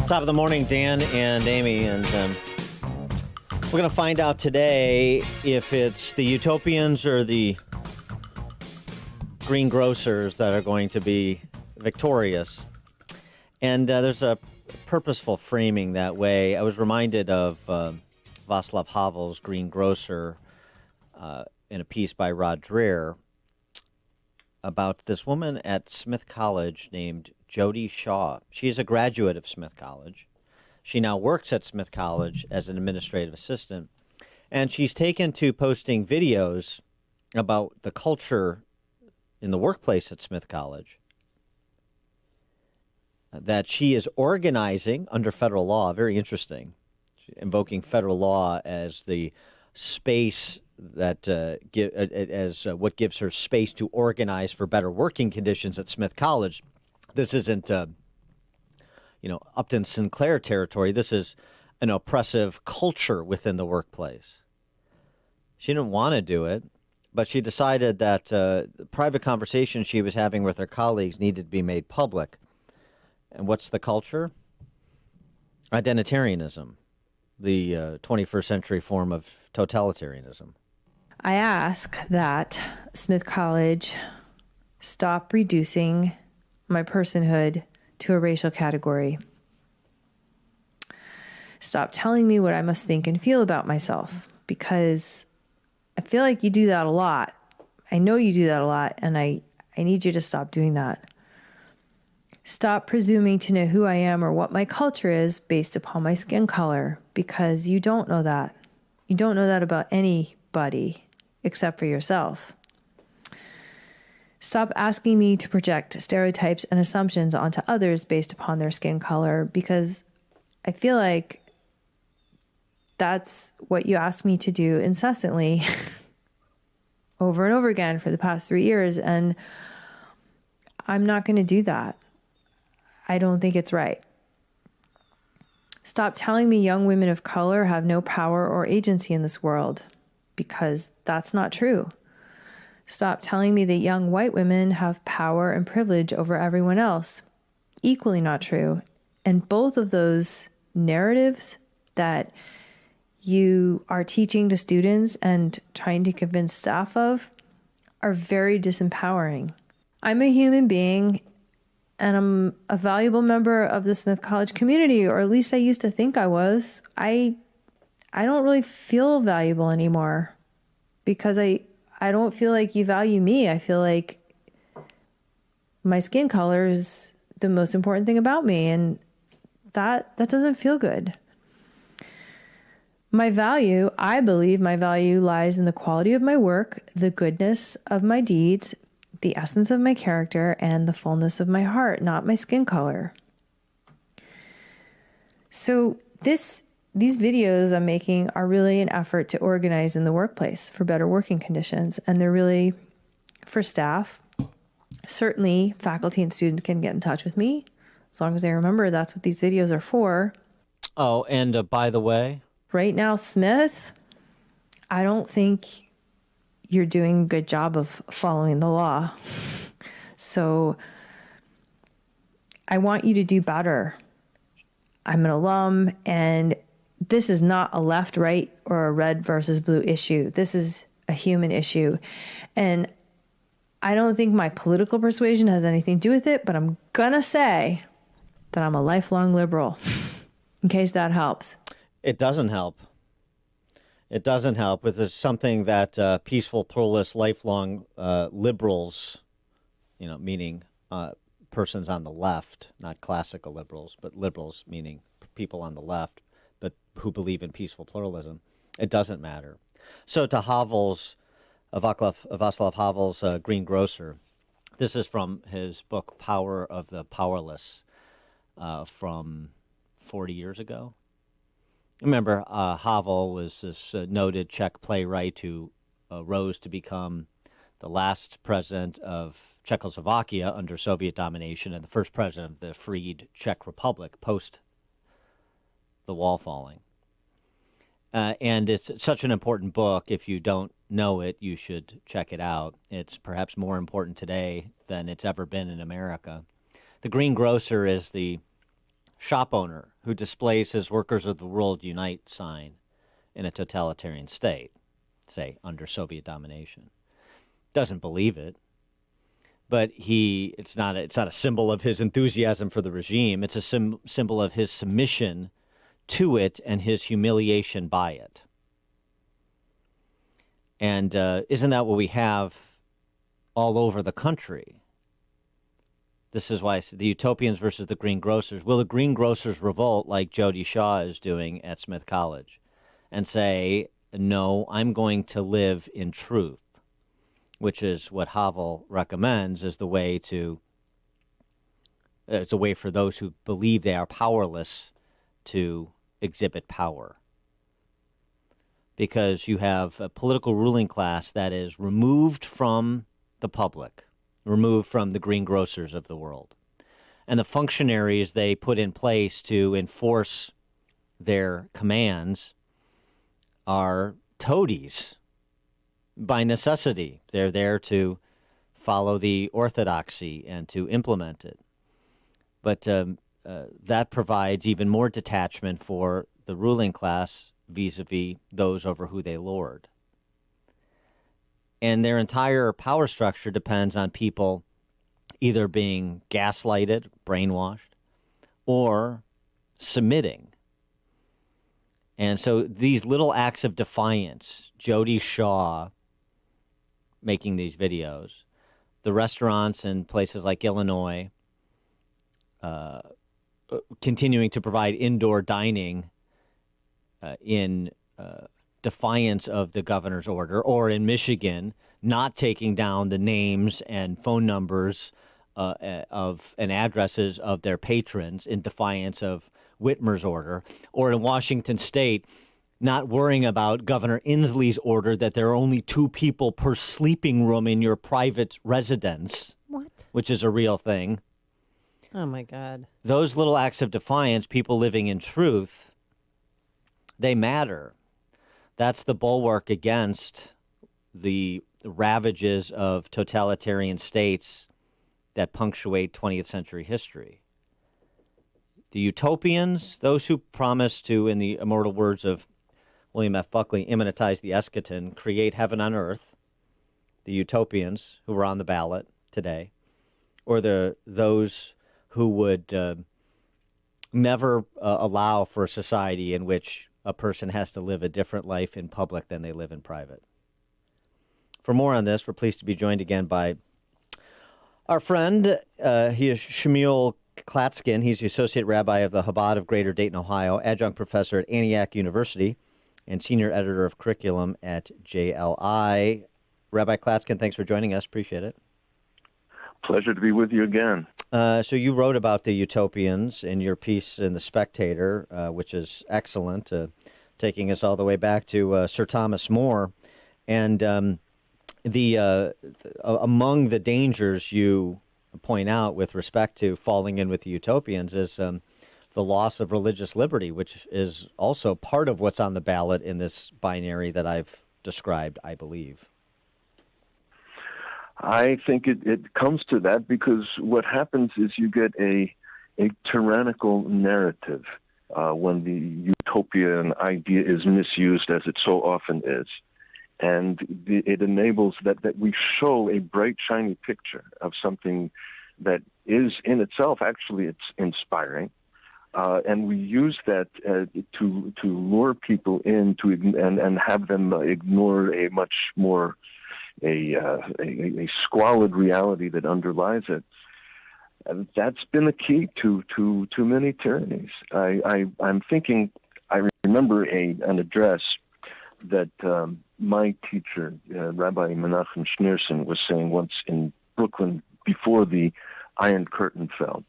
Top of the morning, Dan and Amy, and we're going to find out today if it's the utopians or the greengrocers that are going to be victorious. And there's a purposeful framing that way. I was reminded of Václav Havel's Greengrocer in a piece by Rod Dreher about this woman at Smith College named Jody Shaw. She's a graduate of Smith College. She now works at Smith College as an administrative assistant. And she's taken to posting videos about the culture in the workplace at Smith College that she is organizing under federal law. Very interesting. Invoking federal law as the space that what gives her space to organize for better working conditions at Smith College. This isn't, Upton Sinclair territory. This is an oppressive culture within the workplace. She didn't want to do it, but she decided that the private conversations she was having with her colleagues needed to be made public. And what's the culture? Identitarianism, the 21st century form of totalitarianism. I ask that Smith College stop reducing my personhood to a racial category. Stop telling me what I must think and feel about myself, because I feel like you do that a lot. I know you do that a lot, and I need you to stop doing that. Stop presuming to know who I am or what my culture is based upon my skin color, because you don't know that. You don't know that about anybody except for yourself. Stop asking me to project stereotypes and assumptions onto others based upon their skin color, because I feel like that's what you ask me to do incessantly over and over again for the past 3 years, and I'm not going to do that. I don't think it's right. Stop telling me young women of color have no power or agency in this world, because that's not true. Stop telling me that young white women have power and privilege over everyone else. Equally not true. And both of those narratives that you are teaching to students and trying to convince staff of are very disempowering. I'm a human being, and I'm a valuable member of the Smith College community, or at least I used to think I was. I don't really feel valuable anymore, because I don't feel like you value me. I feel like my skin color is the most important thing about me, and that doesn't feel good. I believe my value lies in the quality of my work, the goodness of my deeds, the essence of my character, and the fullness of my heart, not my skin color. So these videos I'm making are really an effort to organize in the workplace for better working conditions, and they're really for staff. Certainly, faculty and students can get in touch with me, as long as they remember that's what these videos are for. Oh, and by the way, right now, Smith, I don't think you're doing a good job of following the law. So I want you to do better. I'm an alum, and this is not a left, right, or a red versus blue issue. This is a human issue. And I don't think my political persuasion has anything to do with it, but I'm going to say that I'm a lifelong liberal, in case that helps. It doesn't help. It doesn't help. With something that peaceful, pluralist, lifelong liberals, meaning persons on the left, not classical liberals, but liberals meaning people on the left, but who believe in peaceful pluralism. It doesn't matter. So to Václav Havel's Greengrocer, this is from his book Power of the Powerless from 40 years ago. Remember, Havel was this noted Czech playwright who rose to become the last president of Czechoslovakia under Soviet domination and the first president of the freed Czech Republic post the wall falling. And it's such an important book. If you don't know it, you should check it out. It's perhaps more important today than it's ever been in America. The greengrocer is the shop owner who displays his Workers of the World Unite sign in a totalitarian state, say under Soviet domination. Doesn't believe it, but it's not a symbol of his enthusiasm for the regime. It's a symbol of his submission to it and his humiliation by it. And isn't that what we have all over the country? This is why I said the utopians versus the greengrocers. Will the greengrocers revolt like Jody Shaw is doing at Smith College and say, no, I'm going to live in truth, which is what Havel recommends as the way to, it's a way for those who believe they are powerless to exhibit power. Because you have a political ruling class that is removed from the public, removed from the greengrocers of the world. And the functionaries they put in place to enforce their commands are toadies by necessity. They're there to follow the orthodoxy and to implement it. But that provides even more detachment for the ruling class vis-a-vis those over who they lord. And their entire power structure depends on people either being gaslighted, brainwashed, or submitting. And so these little acts of defiance, Jody Shaw making these videos, the restaurants in places like Illinois continuing to provide indoor dining in defiance of the governor's order, or in Michigan, not taking down the names and phone numbers of and addresses of their patrons in defiance of Whitmer's order, or in Washington State, not worrying about Governor Inslee's order that there are only 2 people per sleeping room in your private residence, which is a real thing. Oh, my God. Those little acts of defiance, people living in truth, they matter. That's the bulwark against the ravages of totalitarian states that punctuate 20th century history. The utopians, those who promise to, in the immortal words of William F. Buckley, immanentize the eschaton, create heaven on earth, the utopians who are on the ballot today, or those who would never allow for a society in which a person has to live a different life in public than they live in private. For more on this, we're pleased to be joined again by our friend. He is Shmuel Klatzkin. He's the Associate Rabbi of the Chabad of Greater Dayton, Ohio, Adjunct Professor at Antioch University, and Senior Editor of Curriculum at JLI. Rabbi Klatzkin, thanks for joining us. Appreciate it. Pleasure to be with you again. So you wrote about the utopians in your piece in The Spectator, which is excellent, taking us all the way back to Sir Thomas More. And among the dangers you point out with respect to falling in with the utopians is the loss of religious liberty, which is also part of what's on the ballot in this binary that I've described, I believe. I think it comes to that because what happens is you get a tyrannical narrative when the utopian idea is misused, as it so often is. And it enables that we show a bright, shiny picture of something that is in itself, actually, it's inspiring. And we use that to lure people in and have them ignore a much more a squalid reality that underlies it. And that's been the key to many tyrannies. I'm thinking, I remember an address that my teacher, Rabbi Menachem Schneerson, was saying once in Brooklyn before the Iron Curtain fell.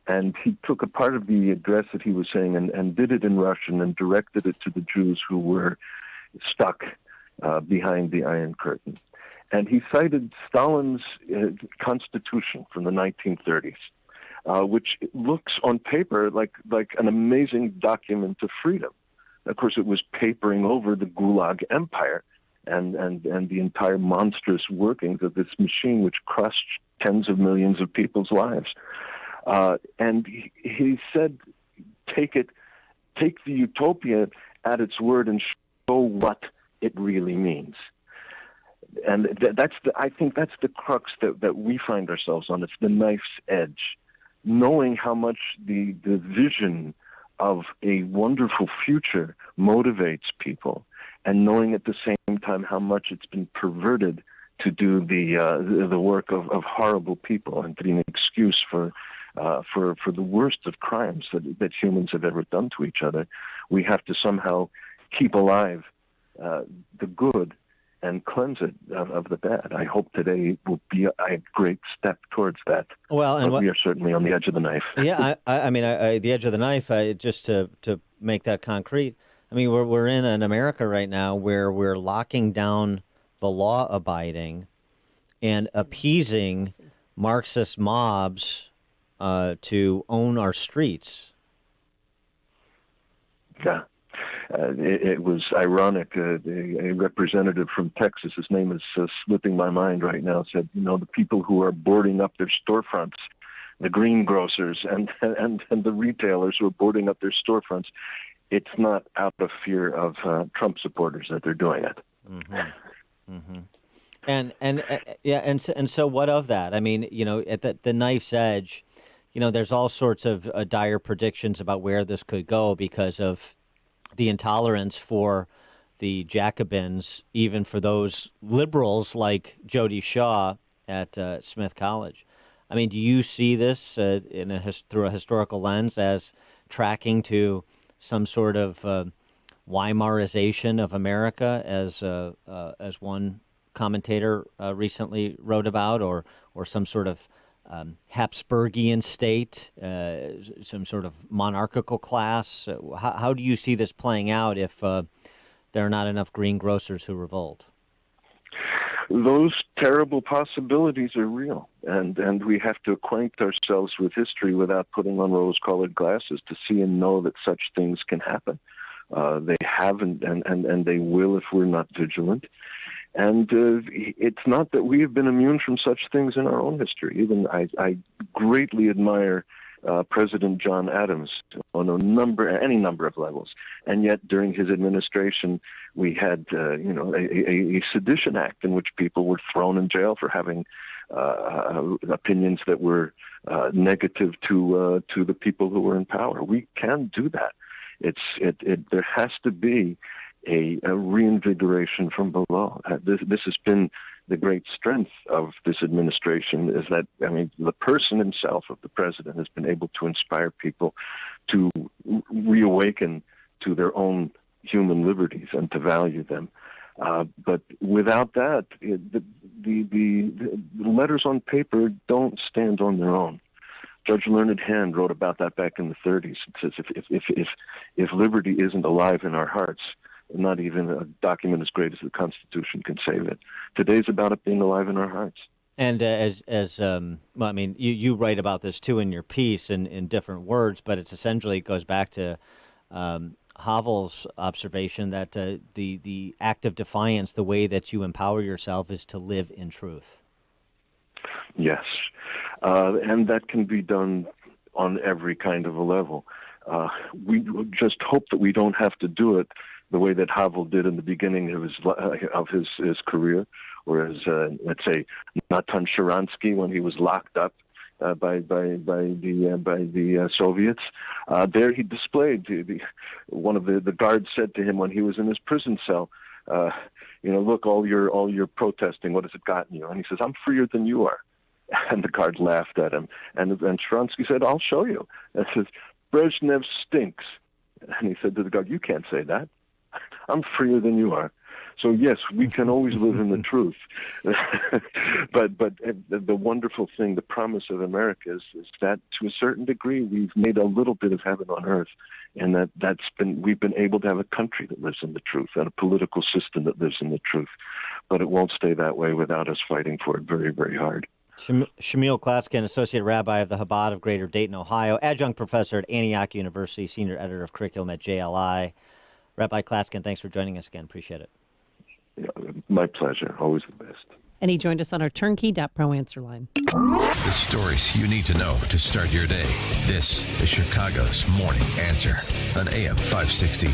And he took a part of the address that he was saying and did it in Russian and directed it to the Jews who were stuck behind the Iron Curtain. And he cited Stalin's constitution from the 1930s, which looks on paper like an amazing document of freedom. Of course, it was papering over the Gulag Empire and the entire monstrous workings of this machine which crushed tens of millions of people's lives. And he said, take it take the utopia at its word and show what it really means. And I think that's the crux that we find ourselves on. It's the knife's edge, knowing how much the vision of a wonderful future motivates people, and knowing at the same time how much it's been perverted to do the work of horrible people and to be an excuse for the worst of crimes that humans have ever done to each other. We have to somehow keep alive the good and cleanse it of the bad. I hope today will be a great step towards that. Well, and we are certainly on the edge of the knife. Yeah, I mean, the edge of the knife. Just to make that concrete, I mean, we're in an America right now where we're locking down the law-abiding and appeasing Marxist mobs to own our streets. Yeah. It was ironic. A representative from Texas, his name is slipping my mind right now, said, the people who are boarding up their storefronts, the greengrocers and the retailers who are boarding up their storefronts, it's not out of fear of Trump supporters that they're doing it. Mm-hmm. Mm-hmm. And so what of that? I mean, at the knife's edge, there's all sorts of dire predictions about where this could go because of the intolerance for the Jacobins, even for those liberals like Jody Shaw at Smith College. I mean, do you see this through a historical lens as tracking to some sort of Weimarization of America, as one commentator recently wrote about, or some sort of Habsburgian state, some sort of monarchical class? How do you see this playing out if there are not enough greengrocers who revolt? Those terrible possibilities are real, and we have to acquaint ourselves with history without putting on rose-colored glasses to see and know that such things can happen. They have and they will if we're not vigilant. And it's not that we have been immune from such things in our own history. Even I greatly admire President John Adams on any number of levels, and yet during his administration, we had a sedition act in which people were thrown in jail for having opinions that were negative to the people who were in power. We can do that. There has to be a reinvigoration from below. This has been the great strength of this administration, is that, the person himself of the president has been able to inspire people to reawaken to their own human liberties and to value them. But without that, the letters on paper don't stand on their own. Judge Learned Hand wrote about that back in the 30s. It says if liberty isn't alive in our hearts, not even a document as great as the Constitution can save it. Today's about it being alive in our hearts. And you write about this too in your piece in different words, but it goes back to Havel's observation that the act of defiance, the way that you empower yourself, is to live in truth. Yes, and that can be done on every kind of a level. We just hope that we don't have to do it the way that Havel did in the beginning of his career, or as let's say Natan Sharansky when he was locked up by the Soviets. There he displayed one of the guards said to him when he was in his prison cell, look, all your protesting, what has it gotten you? And he says, I'm freer than you are. And the guard laughed at him. And Sharansky said, I'll show you. And says, Brezhnev stinks. And he said to the guard, you can't say that. I'm freer than you are. So yes, we can always live in the truth. but the wonderful thing, the promise of America is that to a certain degree we've made a little bit of heaven on earth, and we've been able to have a country that lives in the truth and a political system that lives in the truth. But it won't stay that way without us fighting for it very, very hard. Shmuel Klatzkin, Associate Rabbi of the Chabad of Greater Dayton, Ohio, Adjunct Professor at Antioch University, Senior Editor of Curriculum at JLI. Rabbi Klatzkin, thanks for joining us again. Appreciate it. Yeah, my pleasure. Always the best. And he joined us on our turnkey.pro answer line. The stories you need to know to start your day. This is Chicago's Morning Answer on AM 560.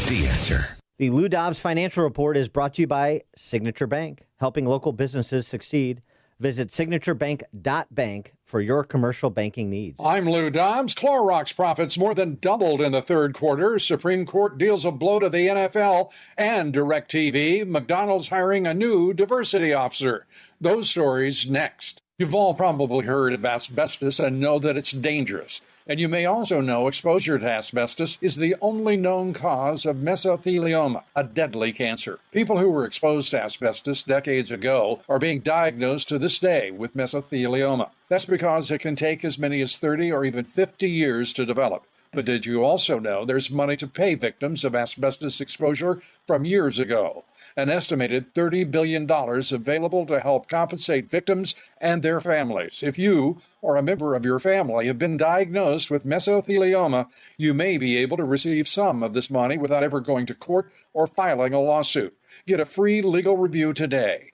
The Answer. The Lou Dobbs Financial Report is brought to you by Signature Bank, helping local businesses succeed. Visit signaturebank.bank for your commercial banking needs. I'm Lou Dobbs. Clorox profits more than doubled in the third quarter. Supreme Court deals a blow to the NFL and DirecTV. McDonald's hiring a new diversity officer. Those stories next. You've all probably heard of asbestos and know that it's dangerous. And you may also know exposure to asbestos is the only known cause of mesothelioma, a deadly cancer. People who were exposed to asbestos decades ago are being diagnosed to this day with mesothelioma. That's because it can take as many as 30 or even 50 years to develop. But did you also know there's money to pay victims of asbestos exposure from years ago? An estimated $30 billion available to help compensate victims and their families. If you or a member of your family have been diagnosed with mesothelioma, you may be able to receive some of this money without ever going to court or filing a lawsuit. Get a free legal review today.